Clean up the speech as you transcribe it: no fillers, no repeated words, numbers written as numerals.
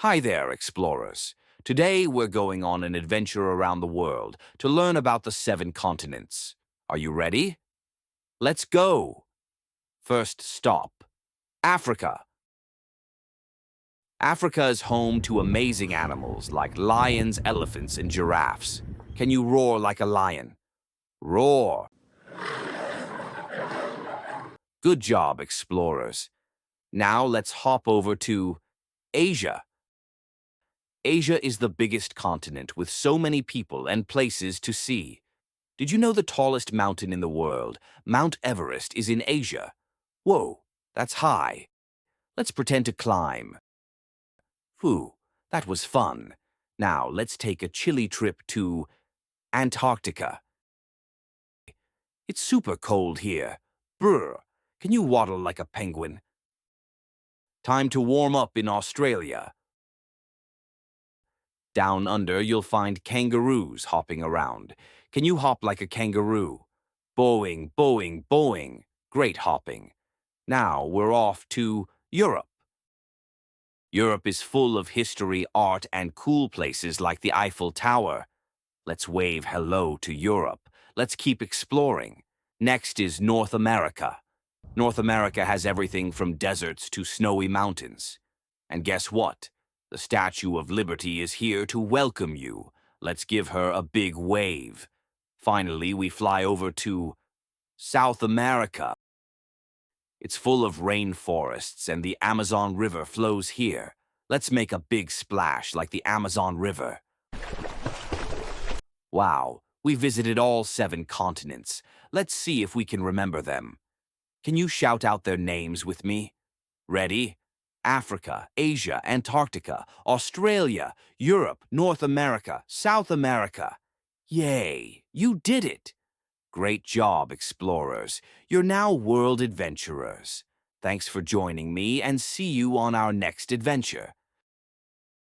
Hi there, explorers. Today we're going on an adventure around the world to learn about the 7 continents. Are you ready? Let's go! First stop, Africa. Africa is home to amazing animals like lions, elephants, and giraffes. Can you roar like a lion? Roar! Good job, explorers. Now let's hop over to Asia. Asia is the biggest continent with so many people and places to see. Did you know the tallest mountain in the world, Mount Everest, is in Asia? Whoa, that's high. Let's pretend to climb. Phew, that was fun. Now let's take a chilly trip to Antarctica. It's super cold here. Brr, can you waddle like a penguin? Time to warm up in Australia. Down under, you'll find kangaroos hopping around. Can you hop like a kangaroo? Boing, boing, boing. Great hopping. Now we're off to Europe. Europe is full of history, art, and cool places like the Eiffel Tower. Let's wave hello to Europe. Let's keep exploring. Next is North America. North America has everything from deserts to snowy mountains. And guess what? The Statue of Liberty is here to welcome you. Let's give her a big wave. Finally, we fly over to South America. It's full of rainforests and the Amazon River flows here. Let's make a big splash like the Amazon River. Wow, we visited all 7 continents. Let's see if we can remember them. Can you shout out their names with me? Ready? Africa, Asia, Antarctica, Australia, Europe, North America, South America. Yay, you did it! Great job, explorers. You're now world adventurers. Thanks for joining me and see you on our next adventure.